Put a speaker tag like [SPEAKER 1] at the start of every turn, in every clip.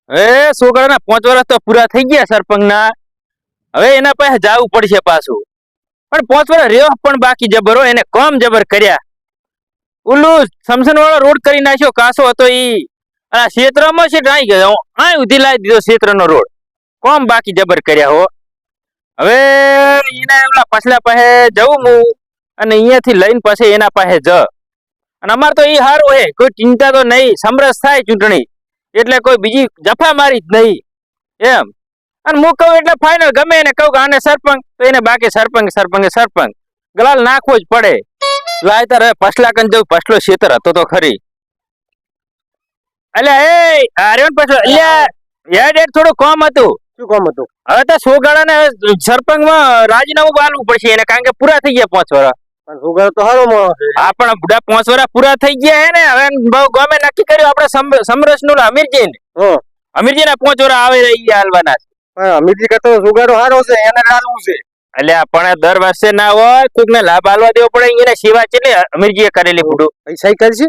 [SPEAKER 1] એ છોકરાના 5 વર્ષ તો પૂરા થઈ ગયા સરપંચના. હવે એના પાસે જવું પડશે પાછું. પણ 5 વર્ષ રહ્યો પણ બાકી જબરો એને કોમ જબર કર્યા. ઓલું સમસન વાળો રોડ કરી નાખ્યો કાસો હતો ઈ. આ ક્ષેત્રમાં છે ડાઈ ગયો આ ઉધી લાવી દીધો ક્ષેત્રનો રોડ. કોમ બાકી જબર કર્યા હો. હવે એને ઓલા પાછલા પાસે જવું હું અને અહીંયાથી લઈને પછી એના પાસે જ. અને અમાર તો ઈ હારું હે કોઈ ચિંતા તો નહીં સમરસ થાય ચૂંટણી એટલે કોઈ બીજી જફા મારી જ નહીં એમ. અને હું કહું એટલે ફાઇનલ ગમે એને કહું કે આને સરપંચ તો એને બાકી સરપંચ ગલાલ નાખવો જ પડે. લાય તાર પછલા કન જવું પછલો ક્ષેત્ર હતો તો ખરી. એટલે એ આર્યન પછલો એટલે થોડું કોમ હતું.
[SPEAKER 2] શું કામ હતું?
[SPEAKER 1] હવે તો સોગાળાને સરપંચમાં રાજીનામું આલવું પડશે એને કારણ કે પૂરા થઈ ગયા 5 વર્ષ.
[SPEAKER 2] પણ સુગર તો હારો માણસ છે.
[SPEAKER 1] હા પણ બુડા 5 વર્ષ પૂરા થઈ ગયા હે ને હવે બહુ ગમે નક્કી કર્યું આપણે સમરસ નું અમીરજી અમીરજી ના 5 વર્ષ આવે ઈ હાલવાના છે.
[SPEAKER 2] પણ અમીરજી કરતો સુગર હારો છે એને હાલવું છે.
[SPEAKER 1] એટલે પણ દર વર્ષે ના હોય કોક ને લાભ આલવા દેવો પડે એને સેવા છે અમીરજી કરેલી પુડું
[SPEAKER 2] સહી કરશે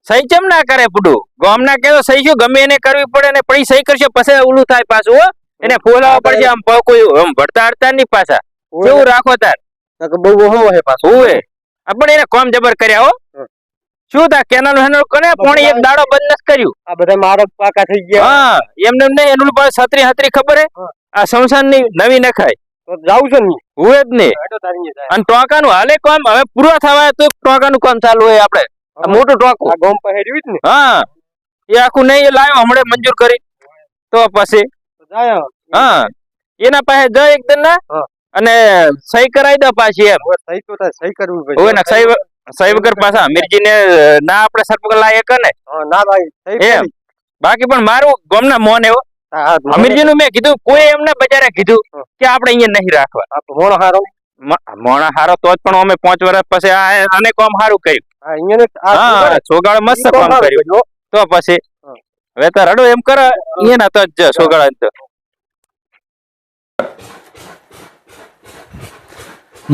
[SPEAKER 1] સહી કેમ ના કરે પુડું ગામ ના કે સહી શું ગમે એને કરવી પડે ને પછી સહી કરશે પછી ઓલું થાય પાછું હો એને ફોલાવવા પડશે આમ કોઈ આમ ભરતા હડતા ની પાછા કેવું રાખો તાર
[SPEAKER 2] બહુ બહુ હે પાછું
[SPEAKER 1] હોય આપણે એને કોમ જબર કર્યા હો. શું તા કેનાલ હેનલ કોને પોણી એક દાડો બંધ નસ કર્યું.
[SPEAKER 2] આ બધા મારો પાકા થઈ ગયા.
[SPEAKER 1] હા એમને નહીં એનું પાસે છત્રી હતરી ખબર હે આ સંસાર ની નવી નખાય
[SPEAKER 2] તો જાવ છે ને
[SPEAKER 1] હોય જ ને. અને ટોકાનું હાલે કોમ હવે પૂરો થવા તો ટોકાનું કામ ચાલુ હોય આપણે મોટું ટોકું
[SPEAKER 2] આ ગોમ પાસે રહ્યું જ ને.
[SPEAKER 1] હા એ આખું નહીં એ લાવ્યો હમણે મંજૂર કરી તો પછી હા એના પાસે જ એકદમ ના અને સહી કરાવી દો પાછી એમ.
[SPEAKER 2] સહી તો થાય સહી કરવી પડે.
[SPEAKER 1] હોય ને સહી વગર પાછા અમીરજી ને ના આપણે સરપંચ લાયક ને
[SPEAKER 2] ના ભાઈ
[SPEAKER 1] એમ. બાકી પણ મારું ગામના મોન એવો અમીરજી નું મેં કીધું કોઈ એમને બજારે કીધું કે આપણે અહીંયા નહીં રાખવા.
[SPEAKER 2] મોણો હારો
[SPEAKER 1] મોણા હારો તો જ પણ અમે 5 વર્ષ પછી આને કામ સારું કર્યું. હા સોગાળ મસ્ત કામ કર્યું તો પછી હવે તો રડો એમ કરે અહીંયા તો જ સોગાળ તો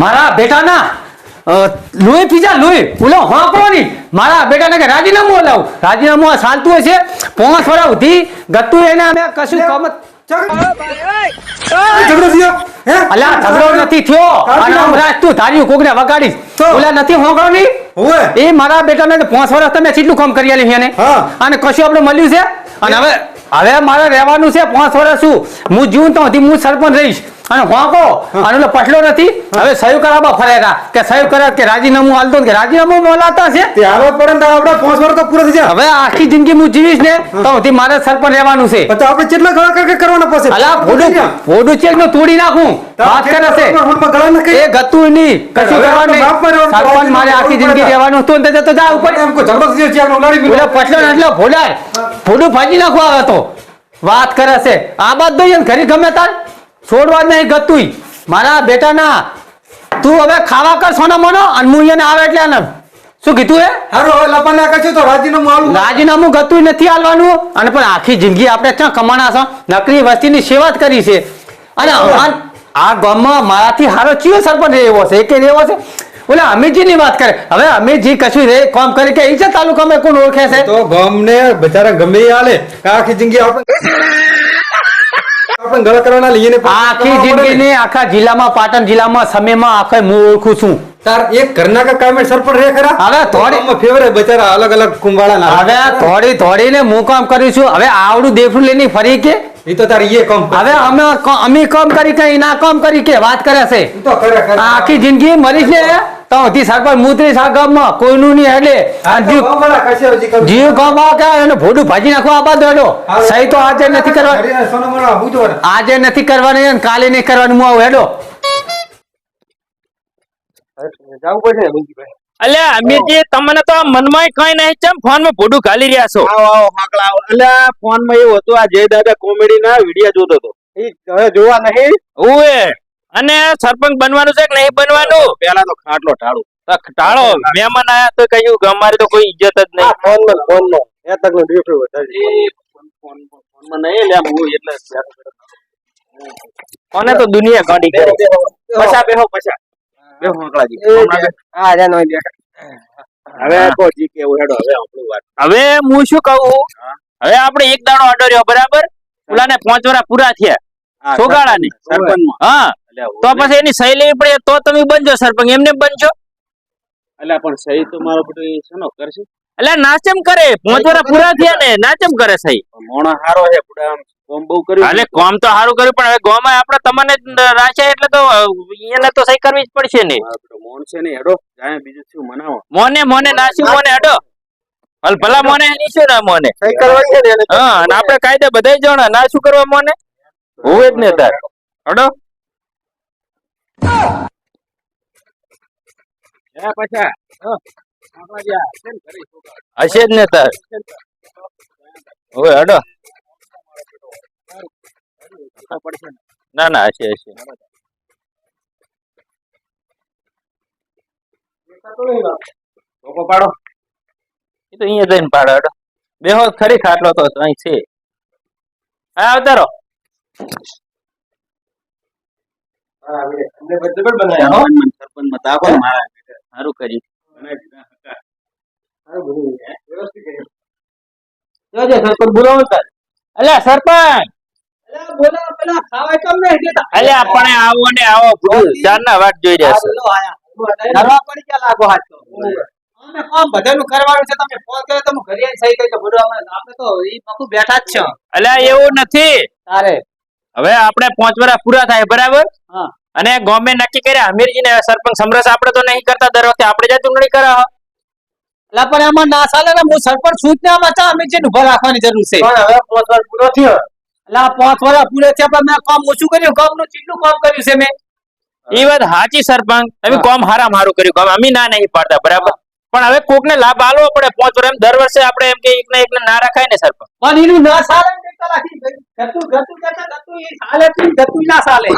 [SPEAKER 3] મારા બેટાના લોહી પીજા લોહી બોલો હા કોની મારા બેટાને કે રાજીનામું લાવું રાજીનામું આ ચાલતું હોય છે 5 વર્ષ સુધી ગતું એને અમે કશું કામ
[SPEAKER 2] ઝઘડો થયો હે
[SPEAKER 3] અલા ઝઘડો નથી થયો અને હમણાં તું ધાર્યું કોકને વગાડીશ બોલા નથી હોગળો નહીં
[SPEAKER 2] હોય
[SPEAKER 3] એ મારા બેટાને 5 વર્ષ તમે કેટલું કામ કરી આલી એને અને કશું આપણે મળ્યું છે અને હવે મારે રહેવાનું છે 5 વર્ષ શું હું જીવું તો હું સરપંચ રહીશ અને હોકો અને પછલો નથી હવે સહી કરાવવા ફરેરા કે સહી કરે કે રાજીનામું હાલતો કે રાજીનામું મોલાતા છે
[SPEAKER 2] ત્યારે પડે તો આપણે 5 વર્ષ તો પૂરા થઈ જાય.
[SPEAKER 3] હવે આખી જિંદગી હું જીવીશ ને તો હું મારે સરપંચ રહેવાનું છે.
[SPEAKER 2] તો આપણે કેટલા ગળા કરવાના પછી
[SPEAKER 3] અલા ફોડું ચેક નો તોડી નાખું વાત કરે છે એ ગતું નહીં કશું કરવાનું નહીં સરપંચ મારે આખી જિંદગી રહેવાનું તો તો જા ઉપર
[SPEAKER 2] એમ કોઈ ઝઘડો થઈ જાય આપણે લડી
[SPEAKER 3] બોલે પછલો એટલે ફોડું ભાજી નાખવા આવે તો વાત કરે છે આ બાદ દઈએ ઘરે ગમે તાર છોડવા નહીં ગતું મારા બેટાના તું હવે ખાવા કર સોના મનો અને હું એને આવે એટલે આને શું કીધું હે
[SPEAKER 2] હારો હવે લપાના કશું તો રાજીનામું આલું
[SPEAKER 3] રાજીનામું ગતું નથી આલવાનું અને પણ આખી જિંદગી આપણે ક્યાં કમાણા છો નકરી વસ્તીની સેવા જ કરી છે અને આ ગામમાં મારાથી હારો ચિયો સરપંચ એવો છે કે એવો છે બોલે અમીરજી ની વાત કરે હવે અમીરજી કશું રે કામ કરે કે એ છે તાલુકામાં કોણ ઓળખે છે
[SPEAKER 2] તો ગામને બચારા ગમે એ હાલે આખી જિંદગી આપણે ગળા કરવાના લઈને
[SPEAKER 3] આખી જિંદગી ને આખા જિલ્લામાં પાટણ જિલ્લામાં સમયમાં આખે હું ઓળખું છું
[SPEAKER 2] તાર એક ઘરના કામે સરપંચ રે ખરા
[SPEAKER 3] હવે થોડી
[SPEAKER 2] ફેવરે બચારા અલગ અલગ કુંભાળા ના
[SPEAKER 3] હવે થોડીને હું કામ કરીશું હવે આવડું દેખું લઈને ફરી કે
[SPEAKER 2] એ તો તાર એ કામ
[SPEAKER 3] હવે અમે કામ કરી કે ના કામ કરી કે વાત કરે છે
[SPEAKER 2] તો ખરેખર
[SPEAKER 3] આખી જિંદગી મરીશ ને તો હજી સરપંચ મુદ્રી સાગમમાં કોઈનું નહીં હેડે જીવ ગામમાં કે એને ભોડું ભાજી નાખવા આબાદ હેડો સહી તો આજે નથી કરવાની આજે નથી કરવાની અને કાલે નહીં કરવાની હું આવું હેડો
[SPEAKER 2] જાવું પડશે
[SPEAKER 1] અલ્યા અમીરજી તમને તો મનમાં કઈ નહીં ચમ ફોન માં ભોડું ઘાલી રહ્યા છો.
[SPEAKER 2] આવો હાકલા અલ્યા ફોન માં એવું હતું આ જય દાદા કોમેડી ના વિડિયો જોતો હતો એ હવે જોવા નહીં
[SPEAKER 1] ઓએ અને સરપંચ બનવાનું છે કે નહીં બનવાનું
[SPEAKER 2] પેલા તો ખાટલો
[SPEAKER 1] ટાળો મહેમાન આયા તો કહ્યું કે અમારી તો કોઈ ઇજ્જત જ નહીં.
[SPEAKER 2] ફોન નો એ તક નો ડ્યુટી વધારે ફોન માં નહીં લે હું એટલે
[SPEAKER 1] કોને તો દુનિયા ગાડી કરી પછા બેહો પછા બેહો હકલાજી
[SPEAKER 2] આ જા નો દેખ હવે કોજી કેવું હેડો હવે આપણું વાત
[SPEAKER 1] હવે હું શું કહું હવે આપણે એક દાડો આડો રહ્યો બરાબર ઓલાને 5 વર્ષ પૂરા થયા
[SPEAKER 2] હા,
[SPEAKER 1] સોગાળાની.
[SPEAKER 2] સરપંચમાં.
[SPEAKER 1] હા
[SPEAKER 2] અલ્યા,
[SPEAKER 1] તો પછી એની સહી લેવી પડે તો તમે બનજો સરપંચ, એમને બનશો?
[SPEAKER 2] અલ્યા, પણ સહી તો મારો બધો એ શેનો કરશે?
[SPEAKER 1] એટલે નાચમ કરે 5 વર્ષ પૂરા થયા ને નાચમ કરે સહી.
[SPEAKER 2] મોણા હારો છે બુડા, આમ કોમ બહુ કર્યું.
[SPEAKER 1] એટલે કોમ તો સારું કર્યું પણ હવે ગોમાં આપણે તમને રાખ્યા એટલે તો એને તો સહી કરવી જ પડશે ને.
[SPEAKER 2] મારો બેટો મોણ છે ને, હેડો જાય બીજું શું મનાવો.
[SPEAKER 1] મોને નાસી મોને હડો. હલ ભલા મોને એની શું ના મોને.
[SPEAKER 2] સહી કરવાની છે ને એને.
[SPEAKER 1] હા અને આપણે કાયદે બધાય જણા ના શું કરવા મોને હોવે જ ને તાર હડો.
[SPEAKER 2] હે પાછા આપણા જ્યાં છે ને ઘરે છોકરા.
[SPEAKER 1] હશે જ ને તાર હોવે હડો.
[SPEAKER 2] પડશે ને.
[SPEAKER 1] ના ના હશે.
[SPEAKER 2] ધોકો પાડો.
[SPEAKER 1] એ તો અહીંયા જઈને પાડો હડો. બેહો ખરી ખાટલો તો અહીં છે. હા આવતારો.
[SPEAKER 2] હા, અમને બધું પણ બનાવ્યા હો. સરપંચમાં તાકો મારા બેટા.
[SPEAKER 1] સારું કર્યું.
[SPEAKER 2] બનાવી દીધા હતા. સારું બધું હે, વ્યવસ્થિત કર્યું. જોજે સરપંચ બોલાવો તાર.
[SPEAKER 1] અલ્યા સરપંચ
[SPEAKER 3] અલ્યા બોલાવો, પેલા ખાવાય કેમ નહીં દેતા?
[SPEAKER 1] અલ્યા આપણે આવો ને આવો ચારના વાટ જોઈ રહ્યા છે.
[SPEAKER 3] બોલો આયા. કરવા પડી ગયા લાગો હાથ તો. અમે કામ બધાનું કરવાનું છે, તમે ફોન કર્યો તો હું ઘરે આવીને સહી કરી તો બધું આપણે તો ઈ પાછું બેઠા જ છે.
[SPEAKER 1] અલ્યા એવું નથી.
[SPEAKER 3] તારે
[SPEAKER 1] હવે આપણે 5 વર્ષ પૂરા થાય બરાબર.
[SPEAKER 3] હા
[SPEAKER 1] અને ગોમે નક્કી કર્યા અમીરજીને સરપંચ સમરસ આપણે તો નહીં કરતા દર વખતે આપણે જ ચૂંટણી કરાવો.
[SPEAKER 3] એટલે પણ એમાં ના ચાલે ને, હું સરપંચ સૂચનામાં હતા, અમે જે ઉભા રાખવાની જરૂર છે.
[SPEAKER 2] પણ હવે 5 વર્ષ પૂરો થયો.
[SPEAKER 3] એટલે આ 5 વર્ષ પૂરે થયા પણ મેં કામ ઓછું કર્યું, ગામનું કેટલું કામ કર્યું છે મેં.
[SPEAKER 1] એ વાત સાચી સરપંચ, તમે કોમ હારામ હારું કર્યું કામ, અમે ના નહીં પાડતા બરાબર. પણ હવે કોકને લાભ આલવો પડે 5 વર્ષ એમ દર વર્ષે આપણે એમ કે એકને ના રખાય ને સરપંચ.
[SPEAKER 3] પણ એનું ના ચાલે ને દેખતા રાખી ગતું એ ચાલે જ નહીં, ગતું ના ચાલે.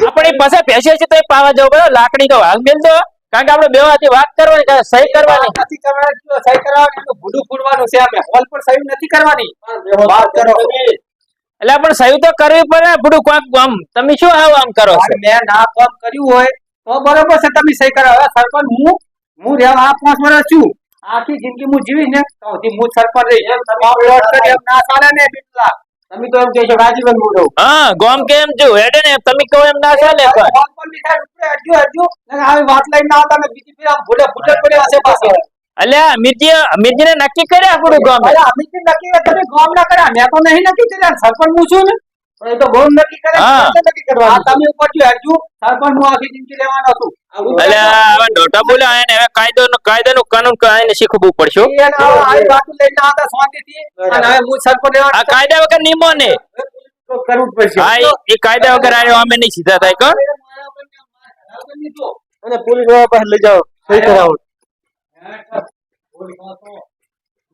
[SPEAKER 1] આપણી પાસે પૈસે છે તો એ પાવા જવું પડે, લાકડી તો હાલ મેલ દો. કારણ કે આપણે બેવાથી વાત કરવાની કે સહી કરવાની.
[SPEAKER 3] નથી કરવાની, જો સહી કરવાની એનું ભૂંડું ફૂડવાનું છે. અમે હોલ પર સહી નથી કરવાની. વાત કરો.
[SPEAKER 1] એટલે પણ સહી તો કરવી પડે બધું કોક આમ તમે શું આમ કરો છો?
[SPEAKER 3] મેં ના કામ કર્યું હોય તો બરોબર છે, તમે સહી કરો. હવે સરપંચ હું રહેવા આ 5 વર્ષ છું, આખી જિંદગી હું જીવીશ ને તો હજી હું સરપંચ રહીશ. એમ તમે પ્લોટ કરી એમ ના ચાલે ને બિટલા. તમે તો એમ કહેશો રાજીવન મોઢો.
[SPEAKER 1] હા ગોમ કે એમ જો હેડે ને તમે કહો એમ ના ચાલે પણ.
[SPEAKER 3] ફોન પર બી થાય ઉપર હજુ ને આવી વાત લઈને ના આવતા ને બીજી ફેર આમ ભૂલે ભૂલે પડ્યા હશે પાછો.
[SPEAKER 1] અલ્યા અમીરજીને નક્કી કર્યા આપણું ગામ.
[SPEAKER 3] અરે અમિતજી નક્કી કરે, તમે ગામ ના કર્યા, મેં તો નહીં નક્કી કર્યા. સરપંચ હું છું ને, પણ એ તો ગોમ નક્કી કરે.
[SPEAKER 1] હા.
[SPEAKER 3] નક્કી કરવાનું. આ તમે ઉપર જો હજુ સરપંચ હું આખી જિંદગી લેવાનો છું.
[SPEAKER 1] અલ્યા હવે ડોટા બોલ્યા એને હવે કાયદાનું કાનૂન એને શીખવું પડશે.
[SPEAKER 3] આવી વાતો લઈને આવતા શાંતિથી. અને હવે હું સરપંચ લેવાનો
[SPEAKER 1] આ કાયદા વગર નિયમો ને
[SPEAKER 3] તો કરવું જ પડશે.
[SPEAKER 1] હા એ કાયદા વગર આવ્યો અમે નહીં સીધા થાય કો.
[SPEAKER 2] અને પોલીસ વાળા પાસે લઈ જાઓ, સહી કરાવો.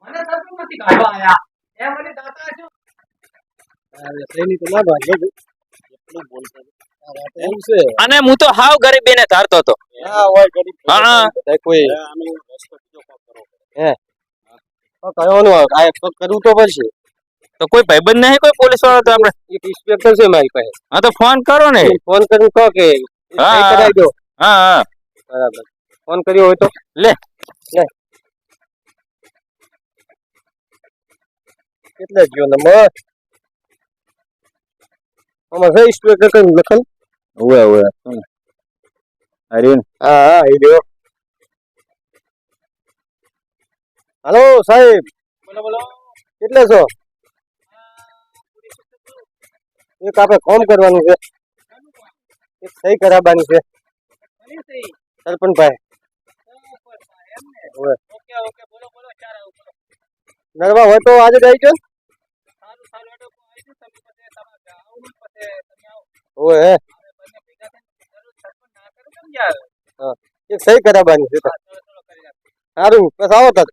[SPEAKER 3] મને સરપંચ નથી કાઢવા આયા. એ મને દાતા છો.
[SPEAKER 2] સહીની તો ના ભાગે જ. એટલું બોલતા હતા. એમ છે.
[SPEAKER 1] અને હું તો હાવ ગરીબીને ધારતો હતો.
[SPEAKER 2] હા હોય ગરીબ.
[SPEAKER 1] હા.
[SPEAKER 2] બધા કોઈ આમે રસ્તો બીજો કામ કરો. હે તો કહેવાનું આ તો કરવું તો પડશે.
[SPEAKER 1] તો કોઈ ભાઈબંધ નહીં કોઈ પોલીસ વાળો તો આપણે.
[SPEAKER 2] એક ઇન્સ્પેક્ટર છે મારી પાસે.
[SPEAKER 1] હા તો ફોન કરો ને.
[SPEAKER 2] ફોન કરીને કહો કે
[SPEAKER 1] હા,
[SPEAKER 2] સહી કરાવી દો.
[SPEAKER 1] હા
[SPEAKER 2] બરાબર. ફોન કર્યો હોય તો
[SPEAKER 1] લે
[SPEAKER 2] કેટલા ગયો નંબર આમાં છે ઇન્સ્પેક્ટર કઈ લખન.
[SPEAKER 1] ઓવે હરીન
[SPEAKER 2] હા હા એ દેવો. હાલો સાહેબ.
[SPEAKER 3] બોલો બોલો.
[SPEAKER 2] કેટલા છો? એક આપણે ફોન કરવાનું છે, એક સહી કરાવવાની છે સરપંચ ભાઈ.
[SPEAKER 3] ઓકે ઓકે બોલો બોલો ચાર આવો બોલો.
[SPEAKER 2] નરવા હોય તો આજે જ આવી ગયો.
[SPEAKER 3] સારું સારું એડો આવી જો તમે પછી તમે આવો ને પછી તમે આવો.
[SPEAKER 2] ઓય હે
[SPEAKER 3] બંને ભેગા થઈને જરૂર સરપંચ ના કરો કેમ યાર.
[SPEAKER 2] હા એક સહી કરાવવાની છે.
[SPEAKER 3] ચલો કરી નાખો.
[SPEAKER 2] સારું બસ આવો તક.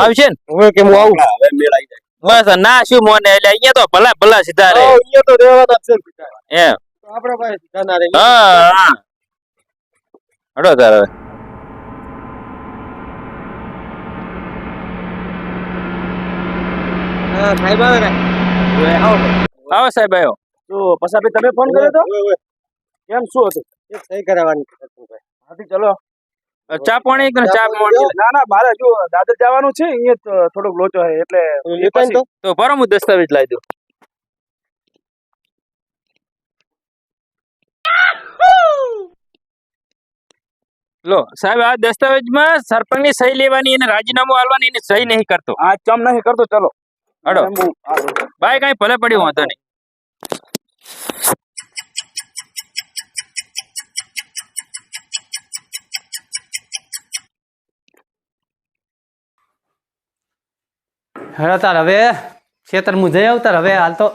[SPEAKER 1] આવશે ને
[SPEAKER 2] હું કે હું આવું. હવે મેળ આવી જાય.
[SPEAKER 1] બસ ના શું મોને એટલે અહીંયા તો ભલા સીધા રે
[SPEAKER 2] અહીંયા તો રહેવાના જ છે.
[SPEAKER 1] એમ.
[SPEAKER 2] તો આપણે ભાઈ સીધા ના રહે.
[SPEAKER 1] હા હડો તાર હવે.
[SPEAKER 2] હા સાહેબ આવે ને.
[SPEAKER 1] આવો સાહેબ આવ્યો.
[SPEAKER 2] તો પછી તમે ફોન કર્યો તો કેમ શું હતું? એક સહી કરાવવાની છે સરપંચ ભાઈ. હાથી ચલો.
[SPEAKER 1] ચા પાણી કે ચા પાણી
[SPEAKER 4] ના ના મારે જો દાદર જવાનું છે અહીંયા થોડોક લોચો છે એટલે એ પછી
[SPEAKER 1] તો બરો હું દસ્તાવેજ લાવી દઉં. લો સાહેબ, આ દસ્તાવેજમાં સરપંચની સહી લેવાની અને રાજીનામું આલવાની, એની સહી નહીં કરતો.
[SPEAKER 4] આ ચમ નહીં કરતો ચલો
[SPEAKER 1] હડો
[SPEAKER 4] હું આ લઉં.
[SPEAKER 1] ભાઈ, કઈ ભલે પડ્યું વાંધો નહીં.
[SPEAKER 3] હેડો તાર હવે ખેતર હું જઈ આવતાર હવે હાલ તો.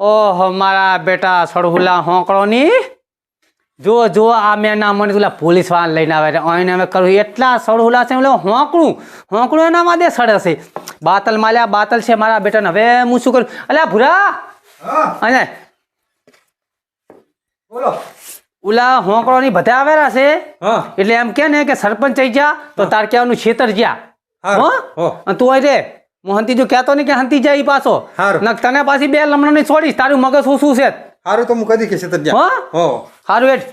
[SPEAKER 3] ઓહો મારા બેટા સડહુલા હોંકળો ની જો જો આ મેં ના મને પેલા પોલીસ વાળા લઈને આવે છે અહીં અમે કરું એટલા સડહુલા છે એટલે હોંકળું એના માં દે સડે છે. બાતલ માલ્યા બાતલ છે મારા બેટાને. હવે હું શું કરું? અલ્યા ભૂરા અને
[SPEAKER 2] બોલો.
[SPEAKER 3] ઓલા હોંકળો ની બધા આવેલા છે
[SPEAKER 2] હા
[SPEAKER 3] એટલે એમ કે ને કે સરપંચ થઈ જા તો તાર કહેવાનું ખેતર જ્યાં
[SPEAKER 2] હારું.
[SPEAKER 3] હો અને તું હોય રે હું હંતી જો કહેતો નહીં કે હંતી જાય ઈ પાછો
[SPEAKER 2] હારું.
[SPEAKER 3] નક તને પાછી બે લમણાની છોડીશ. તારું મગજ શું છે
[SPEAKER 2] સારું તો હું કદી કે છે તને
[SPEAKER 3] હો
[SPEAKER 2] હો
[SPEAKER 3] સારું એટ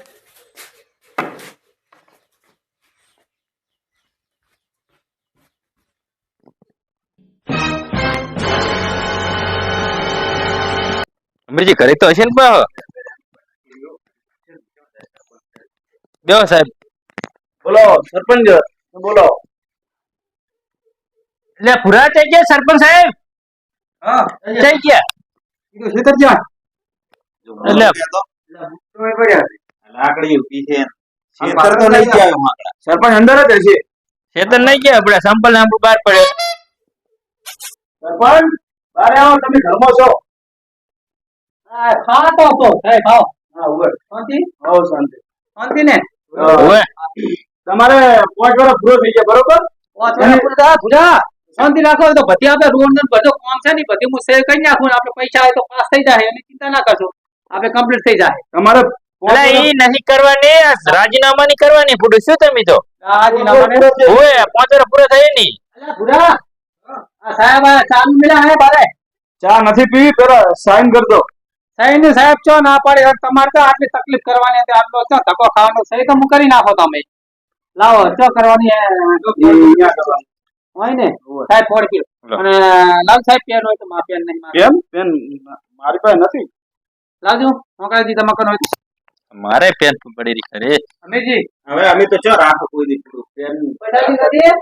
[SPEAKER 1] અમીરજી ઘરે તો હશે ને બા? બેહો સાહેબ.
[SPEAKER 4] બોલો સરપંચ બોલો.
[SPEAKER 1] એટલે પૂરા થઈ ગયા સરપંચ સાહેબ?
[SPEAKER 2] હા
[SPEAKER 1] થઈ ગયા
[SPEAKER 2] કીધું ખેતર જા
[SPEAKER 1] એટલે
[SPEAKER 2] તમે પડ્યા
[SPEAKER 5] લાકડી ઉભી છે
[SPEAKER 2] ખેતર તો નહીં ગયા
[SPEAKER 4] સરપંચ અંદર જ હશે.
[SPEAKER 1] ખેતર નહીં ગયા આપડે સંપલ નામ બહાર પડ્યો.
[SPEAKER 4] સરપંચ બારે આવો તમે ઘરમાં છો.
[SPEAKER 3] ખાતો હતો સાહેબ આવો
[SPEAKER 4] હા ઉભર
[SPEAKER 3] શાંતિ
[SPEAKER 4] આવો શાંતિ.
[SPEAKER 3] શાંતિ ને
[SPEAKER 1] ઓવે
[SPEAKER 4] તમારે 5 વર્ષ પૂરો થઈ ગયા બરોબર.
[SPEAKER 3] ભૂરા શાંતિ રાખો તો બધી આપણે રોડ ને બધો કામ છે ને બધી હું સેવ કરી નાખું ને આપણે પૈસા આવે તો પાસ થઈ જાય એની ચિંતા ના કરશો. આપણે કમ્પ્લીટ થઈ જાય.
[SPEAKER 4] તમારે
[SPEAKER 1] એટલે ઈ નહીં કરવાની, આ રાજીનામા નહીં કરવાની. ફૂટું શું તમે તો
[SPEAKER 3] રાજીનામાને
[SPEAKER 1] ઓવે 5 વર્ષ પૂરા થયા નહીં.
[SPEAKER 3] અલ્યા ભૂરા આ સાહેબ આ ચાલુ મળ્યા હે બારે
[SPEAKER 4] ચા નથી પીવી પેલા સાઈન કરી દો.
[SPEAKER 3] સાહેબ ને સાહેબ ચો ના પાડે હવે તમારે તો આટલી તકલીફ કરવાની હતી આટલો ચો ધક્કો ખાવાનો સહી તો હું કરી નાખો તમે લાવો ચો કરવાની હોય ને સાહેબ ફોડ કે અને લાલ સાહેબ પેન હોય તો મા પેન નહીં મારે
[SPEAKER 4] કેમ પેન મારી પાસે નથી.
[SPEAKER 3] લાવજો નોકરી દી તમે કનો
[SPEAKER 1] મારે પેન પડી રહી ખરે.
[SPEAKER 3] અમીરજી
[SPEAKER 5] હવે અમે તો ચો રાખો કોઈ દી પૂરું પેન
[SPEAKER 3] પૈસા નથી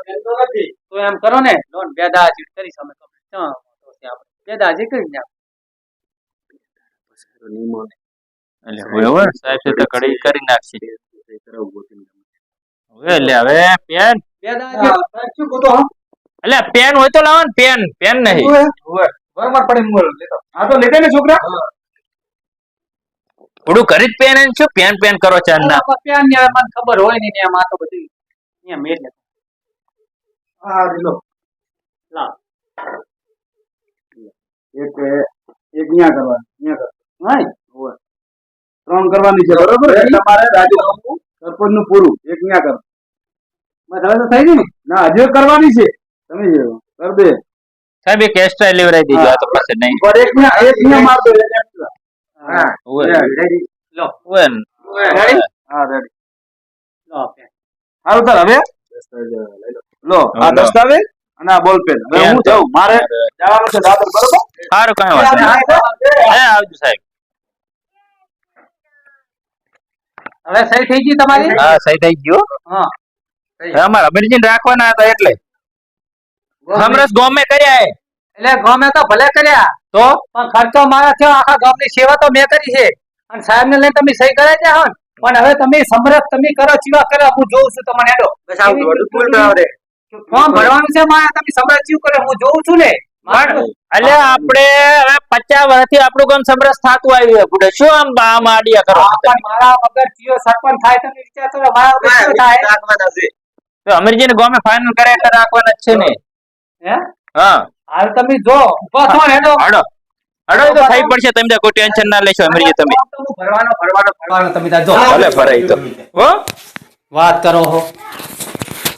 [SPEAKER 3] પેન તો નથી તો એમ કરો ને લોન બે દા ચીટ કરી તમે તો આપણે બે દા ચીટ કરી નાખો.
[SPEAKER 1] એટલે બરોબર સાહેબ છે તો કડી કરી નાખશે. હવે એટલે હવે પેન
[SPEAKER 3] બે દા ચીટ શું કહો
[SPEAKER 1] એટલે પેન હોય તો લાવો ને. પેન પેન નહીં.
[SPEAKER 4] બરોબર પડે મોલ લેતો. આ તો લેતે ને છોકરા.
[SPEAKER 1] થોડું ઘરે જ પેન શું પેન પેન કરો ચાર ના.
[SPEAKER 3] પેન ને મને ખબર હોય નહીં ને એમ આ તો બધી અહીંયા મેળ લે
[SPEAKER 4] હા લો
[SPEAKER 3] લાવ
[SPEAKER 4] એક એક ન્યા કરવાની ન્યા કર.
[SPEAKER 3] હાય
[SPEAKER 4] 3 કરવાની છે બરોબર. તમારે રાજીનામું સરપંચ નું પૂરું એક ન્યા કર.
[SPEAKER 3] બસ હવે તો થઈ ગયું ને
[SPEAKER 4] ના હજુ કરવાની છે તમે કર દે.
[SPEAKER 1] સાહેબ એક એક્સ્ટ્રા લેવરાઈ દીધો. આ તો પાસે નહીં.
[SPEAKER 4] પર એક ન્યા માર દો extra. હા
[SPEAKER 1] ઓવે
[SPEAKER 4] રેડી.
[SPEAKER 3] લો
[SPEAKER 1] ઓવે
[SPEAKER 3] રેડી
[SPEAKER 4] હા રેડી.
[SPEAKER 3] લો પેન
[SPEAKER 4] હારું તાર હવે લો આ દસ્તાવેજ અને આ બોલ પેન. હવે હું જાઉં મારે જવાનું છે દાદર બરોબર.
[SPEAKER 1] સારું કઈ વાત નહીં. હે આવજો સાહેબ.
[SPEAKER 3] હવે સહી થઈ ગઈ તમારી
[SPEAKER 1] હા સહી થઈ ગયો.
[SPEAKER 3] હા
[SPEAKER 1] અમારા અમીરજી રાખવાના હતા એટલે સમરસ ગોમે કર્યા હે.
[SPEAKER 3] એટલે ગમે તો ભલે કર્યા
[SPEAKER 1] તો
[SPEAKER 3] પણ ખર્ચો મારા થયો આખા ગામની સેવા તો મેં કરી છે અને સાહેબ ને લઈને તમે સહી કરે છે હન પણ હવે તમે સમરસ તમે કરો ચીવા કરો હું જોઉં છું તમને હેડો ફોર્મ ભરવાનું છે મારે તમે સમરસ ચીવ કરે હું જોઉં છું ને
[SPEAKER 1] પણ એટલે આપણે હવે 50 વર્ષથી આપણું ગામ સમરસ થાતું આવ્યું છે. બુડે શું આમ આડિયા કરો?
[SPEAKER 3] પણ મારા વગર ચીયો સરપંચ થાય તમે વિચાર કરો મારા વગર શું થાય
[SPEAKER 1] તો અમીરજી ને ગામે ફાઇનલ કરે એટલે રાખવાના જ છે ને.
[SPEAKER 3] હે
[SPEAKER 1] હા
[SPEAKER 3] હાલ તમે જો ઉભા થો ને હેડો
[SPEAKER 1] હડો હડો તો થઈ પડશે. તમે કોઈ ટેન્શન ના લેશો અમીરજી. તમે
[SPEAKER 3] ભરવાનો તમે તાર જો
[SPEAKER 1] ભલે ભરાઈ તો હો
[SPEAKER 3] વાત કરો હો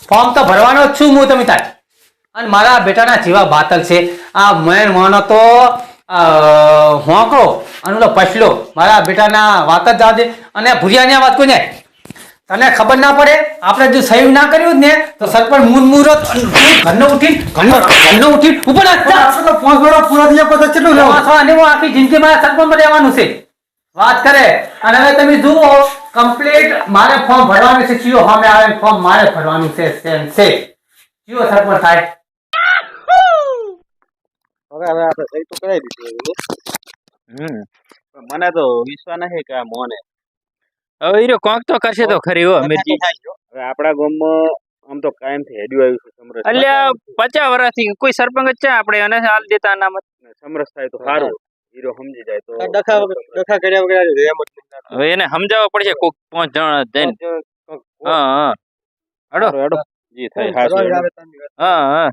[SPEAKER 3] ફોર્મ તો ભરવાનો જ છું હું તમે તાર અને મારા બેટાના જેવા બાતલ છે આ મેન માનો તો હોંકો અને ઓલો પછલો મારા બેટાના વાત જ જવા દે અને ભુરિયાની વાત કોઈને તને ખબર ના પડે આપણે જો સહી ના કર્યું જ ને તો સરપંચ મુરત ઘરનો ઉઠી ઉપર
[SPEAKER 2] આપણે તો 5 વર્ષ પૂરા થયા પછી કેટલું લેવું
[SPEAKER 3] આખી જિંદગી મારા સરપંચમાં રહેવાનું છે વાત કરે અને હવે તમે જુઓ કમ્પ્લીટ મારે ફોર્મ ભરવાનું છે ચિયો સામે આવે ફોર્મ મારે ભરવાનું છે સેમ છે ચિયો સરપંચ થાય
[SPEAKER 2] હવે આપણે સહી તો કરાવી દીધી
[SPEAKER 5] પણ મને તો વિશ્વાસ નથી કે આ મોને
[SPEAKER 1] હવે હીરો કોક તો કરશે તો ખરી હો અમીરજી
[SPEAKER 5] હવે આપણા ગામમાં આમ તો કાયમ થી હેડ્યું આવ્યું છે સમરસ
[SPEAKER 1] અલ્યા 50 વર્ષથી કોઈ સરપંચ જ છે આપણે અને હાલ દેતા અનામત
[SPEAKER 5] સમરસ થાય તો સારું હીરો સમજી જાય તો
[SPEAKER 2] ડખા કર્યા વગર રેમ જ નહીં.
[SPEAKER 1] હવે એને સમજાવવા પડશે કોક 5 જણા જઈને હા હા
[SPEAKER 5] હેડો જી થાય હાચું.
[SPEAKER 2] આવે તારની વાત.
[SPEAKER 1] હા હા